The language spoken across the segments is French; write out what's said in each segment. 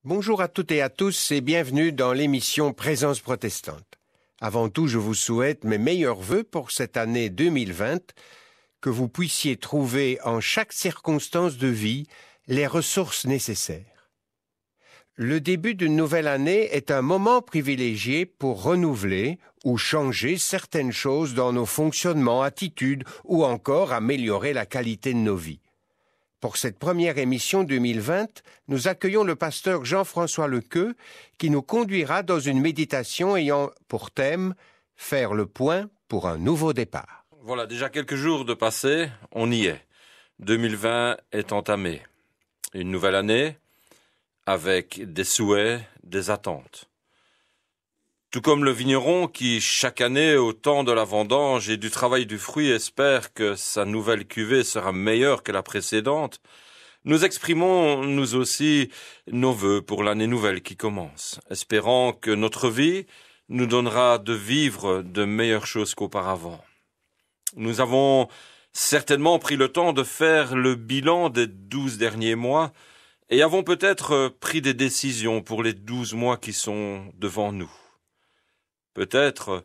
Bonjour à toutes et à tous et bienvenue dans l'émission Présence protestante. Avant tout, je vous souhaite mes meilleurs vœux pour cette année 2020, que vous puissiez trouver en chaque circonstance de vie les ressources nécessaires. Le début d'une nouvelle année est un moment privilégié pour renouveler ou changer certaines choses dans nos fonctionnements, attitudes ou encore améliorer la qualité de nos vies. Pour cette première émission 2020, nous accueillons le pasteur Jean-François Lequeux qui nous conduira dans une méditation ayant pour thème « Faire le point pour un nouveau départ ». Voilà, déjà quelques jours de passé, on y est. 2020 est entamé. Une nouvelle année avec des souhaits, des attentes. Tout comme le vigneron qui, chaque année, au temps de la vendange et du travail du fruit, espère que sa nouvelle cuvée sera meilleure que la précédente, nous exprimons, nous aussi, nos vœux pour l'année nouvelle qui commence, espérant que notre vie nous donnera de vivre de meilleures choses qu'auparavant. Nous avons certainement pris le temps de faire le bilan des 12 derniers mois et avons peut-être pris des décisions pour les 12 mois qui sont devant nous. Peut-être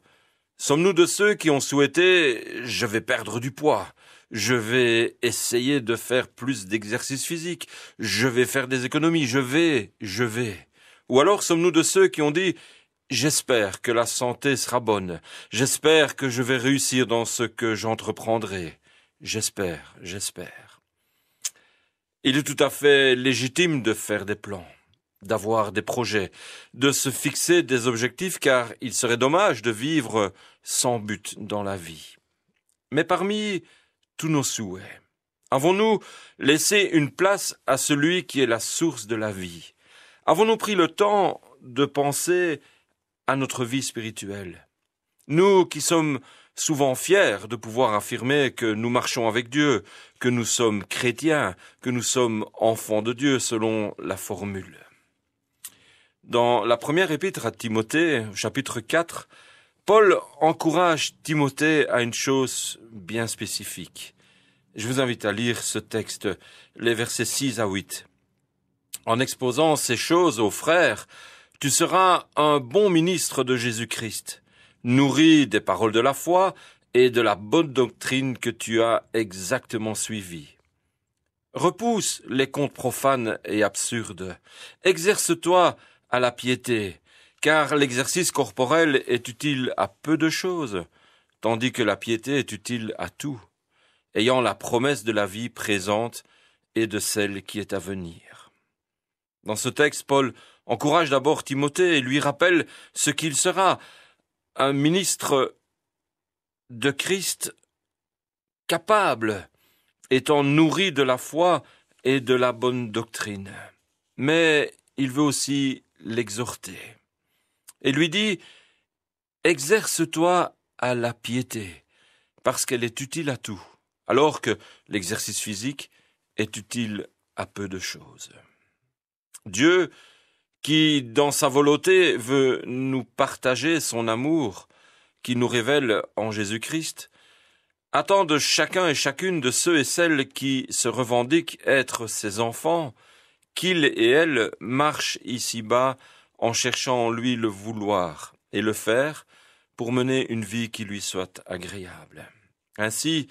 sommes-nous de ceux qui ont souhaité « je vais perdre du poids », « je vais essayer de faire plus d'exercice physique »,« je vais faire des économies »,« je vais ». Ou alors sommes-nous de ceux qui ont dit « j'espère que la santé sera bonne, j'espère que je vais réussir dans ce que j'entreprendrai, j'espère ». Il est tout à fait légitime de faire des plans, d'avoir des projets, de se fixer des objectifs, car il serait dommage de vivre sans but dans la vie. Mais parmi tous nos souhaits, avons-nous laissé une place à celui qui est la source de la vie? Avons-nous pris le temps de penser à notre vie spirituelle? Nous qui sommes souvent fiers de pouvoir affirmer que nous marchons avec Dieu, que nous sommes chrétiens, que nous sommes enfants de Dieu selon la formule. Dans la première épître à Timothée, chapitre 4, Paul encourage Timothée à une chose bien spécifique. Je vous invite à lire ce texte, les versets 6 à 8. En exposant ces choses aux frères, tu seras un bon ministre de Jésus-Christ, nourri des paroles de la foi et de la bonne doctrine que tu as exactement suivie. Repousse les contes profanes et absurdes. Exerce-toi à la piété, car l'exercice corporel est utile à peu de choses, tandis que la piété est utile à tout, ayant la promesse de la vie présente et de celle qui est à venir. Dans ce texte, Paul encourage d'abord Timothée et lui rappelle ce qu'il sera, un ministre de Christ capable, étant nourri de la foi et de la bonne doctrine. Mais il veut aussi l'exhorter et lui dit « Exerce-toi à la piété, parce qu'elle est utile à tout, alors que l'exercice physique est utile à peu de choses. » Dieu, qui, dans sa volonté, veut nous partager son amour, qui nous révèle en Jésus-Christ, attend de chacun et chacune de ceux et celles qui se revendiquent être ses enfants, qu'ils et elles marchent ici-bas en cherchant en lui le vouloir et le faire pour mener une vie qui lui soit agréable. Ainsi,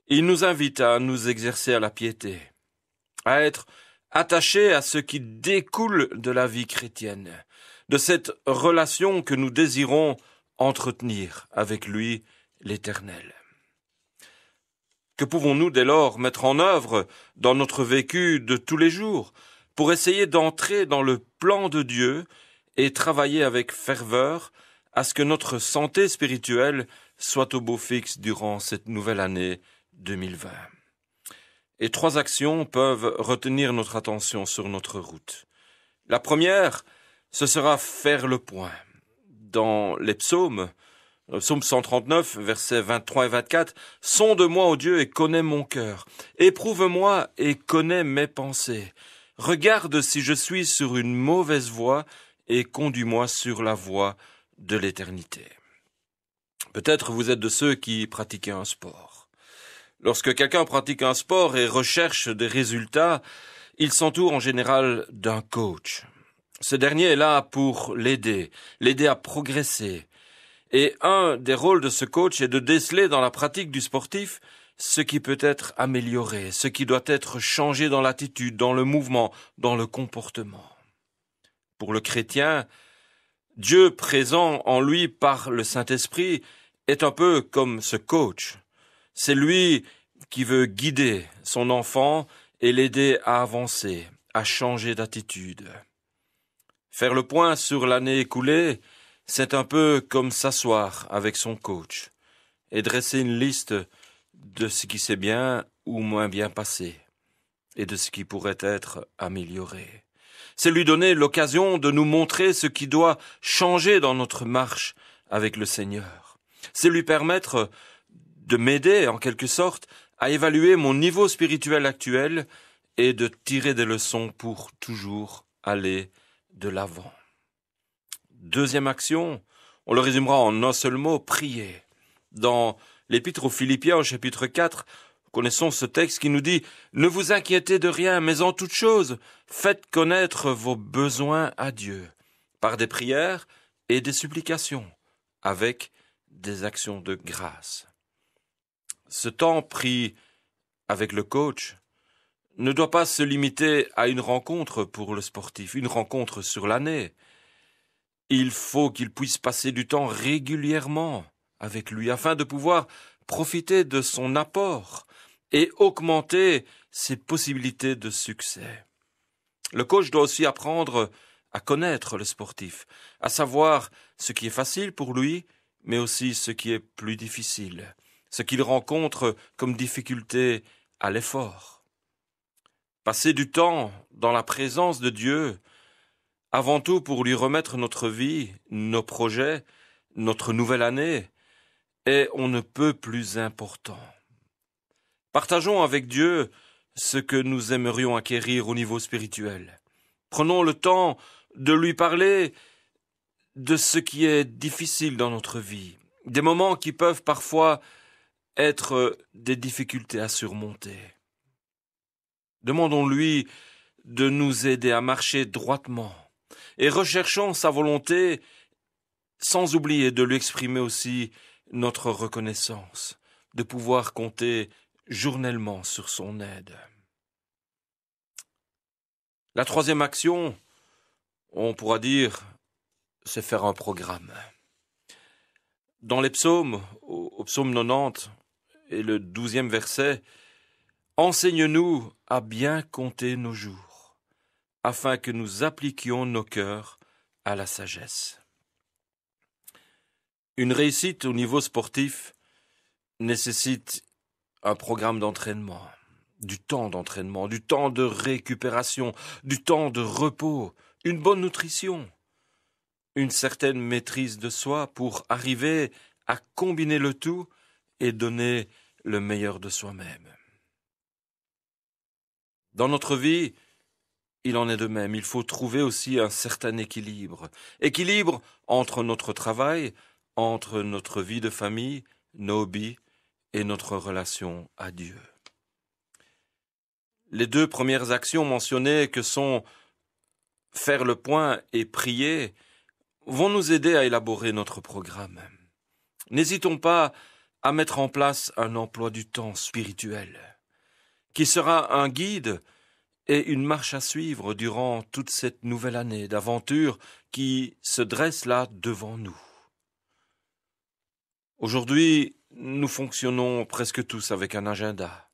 il nous invite à nous exercer à la piété, à être attachés à ce qui découle de la vie chrétienne, de cette relation que nous désirons entretenir avec lui, l'Éternel. Que pouvons-nous dès lors mettre en œuvre dans notre vécu de tous les jours pour essayer d'entrer dans le plan de Dieu et travailler avec ferveur à ce que notre santé spirituelle soit au beau fixe durant cette nouvelle année 2020. Et 3 actions peuvent retenir notre attention sur notre route. La première, ce sera faire le point. Dans les psaumes, le psaume 139, versets 23 et 24, « Sonde-moi, ô Dieu, et connais mon cœur. Éprouve-moi et connais mes pensées. Regarde si je suis sur une mauvaise voie et conduis-moi sur la voie de l'éternité. » Peut-être vous êtes de ceux qui pratiquent un sport. Lorsque quelqu'un pratique un sport et recherche des résultats, il s'entoure en général d'un coach. Ce dernier est là pour l'aider à progresser. Et un des rôles de ce coach est de déceler dans la pratique du sportif ce qui peut être amélioré, ce qui doit être changé dans l'attitude, dans le mouvement, dans le comportement. Pour le chrétien, Dieu présent en lui par le Saint-Esprit est un peu comme ce coach. C'est lui qui veut guider son enfant et l'aider à avancer, à changer d'attitude. Faire le point sur l'année écoulée, c'est un peu comme s'asseoir avec son coach et dresser une liste de ce qui s'est bien ou moins bien passé et de ce qui pourrait être amélioré. C'est lui donner l'occasion de nous montrer ce qui doit changer dans notre marche avec le Seigneur. C'est lui permettre de m'aider, en quelque sorte, à évaluer mon niveau spirituel actuel et de tirer des leçons pour toujours aller de l'avant. Deuxième action, on le résumera en un seul mot, prier. Dans l'Épître aux Philippiens, au chapitre 4, connaissons ce texte qui nous dit « Ne vous inquiétez de rien, mais en toute chose, faites connaître vos besoins à Dieu, par des prières et des supplications, avec des actions de grâce. » Ce temps pris avec le coach ne doit pas se limiter à une rencontre pour le sportif, une rencontre sur l'année. Il faut qu'il puisse passer du temps régulièrement avec lui afin de pouvoir profiter de son apport et augmenter ses possibilités de succès. Le coach doit aussi apprendre à connaître le sportif, à savoir ce qui est facile pour lui, mais aussi ce qui est plus difficile, ce qu'il rencontre comme difficulté à l'effort. Passer du temps dans la présence de Dieu, avant tout pour lui remettre notre vie, nos projets, notre nouvelle année, est on ne peut plus important. Partageons avec Dieu ce que nous aimerions acquérir au niveau spirituel. Prenons le temps de lui parler de ce qui est difficile dans notre vie, des moments qui peuvent parfois être des difficultés à surmonter. Demandons-lui de nous aider à marcher droitement et recherchons sa volonté sans oublier de lui exprimer aussi notre reconnaissance, de pouvoir compter journellement sur son aide. La troisième action, on pourra dire, c'est faire un programme. Dans les psaumes, au psaume 90 et le 12e verset, « Enseigne-nous à bien compter nos jours, afin que nous appliquions nos cœurs à la sagesse. » Une réussite au niveau sportif nécessite un programme d'entraînement, du temps de récupération, du temps de repos, une bonne nutrition, une certaine maîtrise de soi pour arriver à combiner le tout et donner le meilleur de soi-même. Dans notre vie, il en est de même. Il faut trouver aussi un certain équilibre. Équilibre entre notre travail, entre notre vie de famille, nos hobbies et notre relation à Dieu. Les deux premières actions mentionnées que sont faire le point et prier vont nous aider à élaborer notre programme. N'hésitons pas à mettre en place un emploi du temps spirituel qui sera un guide et une marche à suivre durant toute cette nouvelle année d'aventure qui se dresse là devant nous. Aujourd'hui, nous fonctionnons presque tous avec un agenda.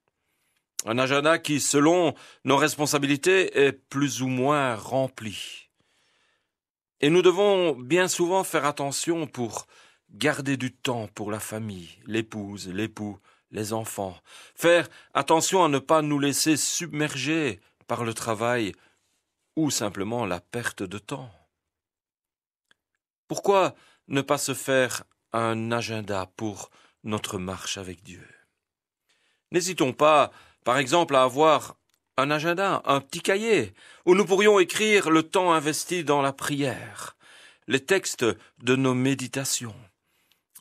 Un agenda qui, selon nos responsabilités, est plus ou moins rempli. Et nous devons bien souvent faire attention pour garder du temps pour la famille, l'épouse, l'époux, les enfants. Faire attention à ne pas nous laisser submerger par le travail ou simplement la perte de temps. Pourquoi ne pas se faire un agenda pour notre marche avec Dieu? N'hésitons pas, par exemple, à avoir un agenda, un petit cahier, où nous pourrions écrire le temps investi dans la prière, les textes de nos méditations,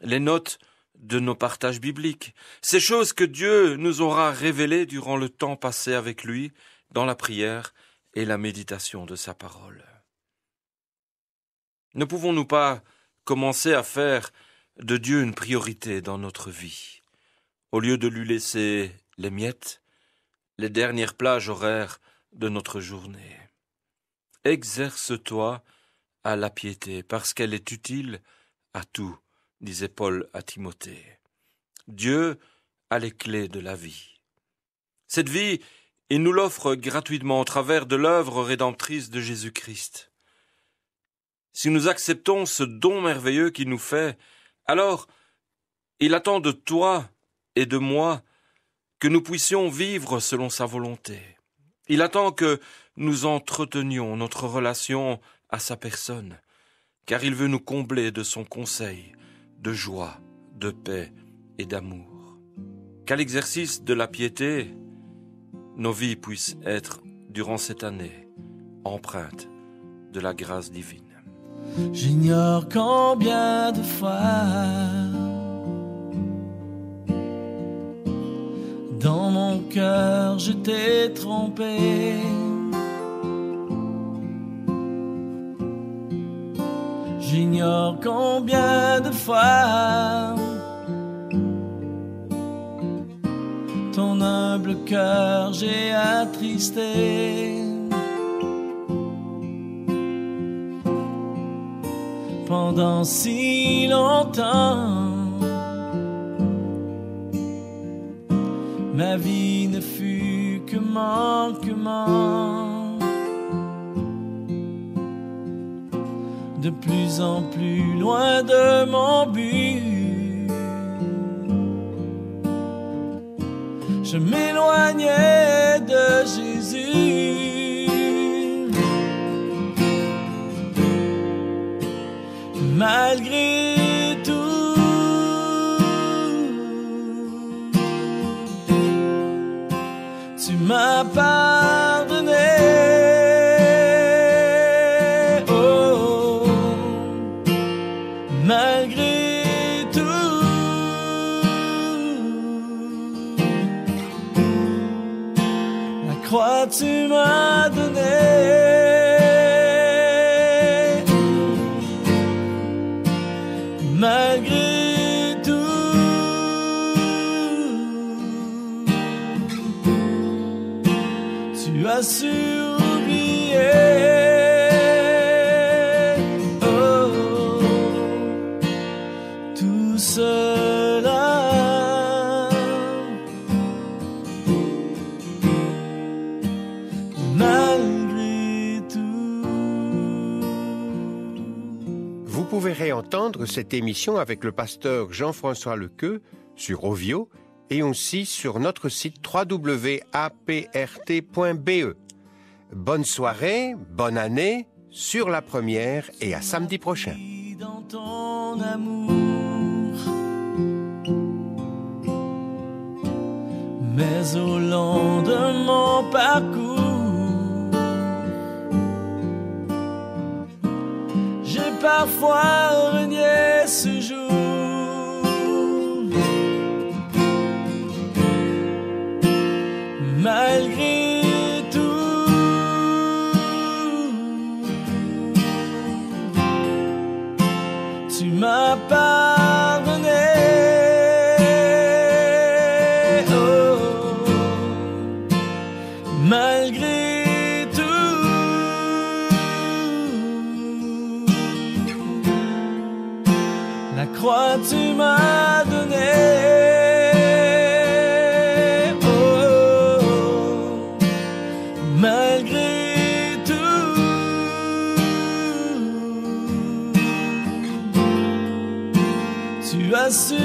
les notes de nos partages bibliques, ces choses que Dieu nous aura révélées durant le temps passé avec lui dans la prière et la méditation de sa parole. Ne pouvons-nous pas commencer à faire de Dieu une priorité dans notre vie, au lieu de lui laisser les miettes, les dernières plages horaires de notre journée? Exerce-toi à la piété, parce qu'elle est utile à tout, disait Paul à Timothée. Dieu a les clés de la vie. Cette vie, il nous l'offre gratuitement au travers de l'œuvre rédemptrice de Jésus-Christ. Si nous acceptons ce don merveilleux qu'il nous fait, alors il attend de toi et de moi que nous puissions vivre selon sa volonté. Il attend que nous entretenions notre relation à sa personne, car il veut nous combler de son conseil, de joie, de paix et d'amour. Qu'à l'exercice de la piété, nos vies puissent être, durant cette année, empreintes de la grâce divine. J'ignore combien de fois dans mon cœur je t'ai trompé. J'ignore combien de fois ton humble cœur j'ai attristé. Pendant si longtemps, ma vie ne fut que manquement. De plus en plus loin de mon but, je m'éloignais de Jésus. Malgré tout, tu m'as pardonné. Oh, malgré tout, la croix tu m'as donné. Malgré tout, tu as su oublier. Oh, tout cela. Malgré tout. Vous pouvez réentendre cette émission avec le pasteur Jean-François Lequeux sur Ovio et aussi sur notre site www.aprt.be. Bonne soirée, bonne année, sur la première et à samedi prochain. Dans ton amour, mais au long de mon parcours, j'ai parfois renié ce jour. Malgré tout, tu m'as pardonné. Oh, malgré tout, la croix tu m'as donné. Malgré tout, tu as su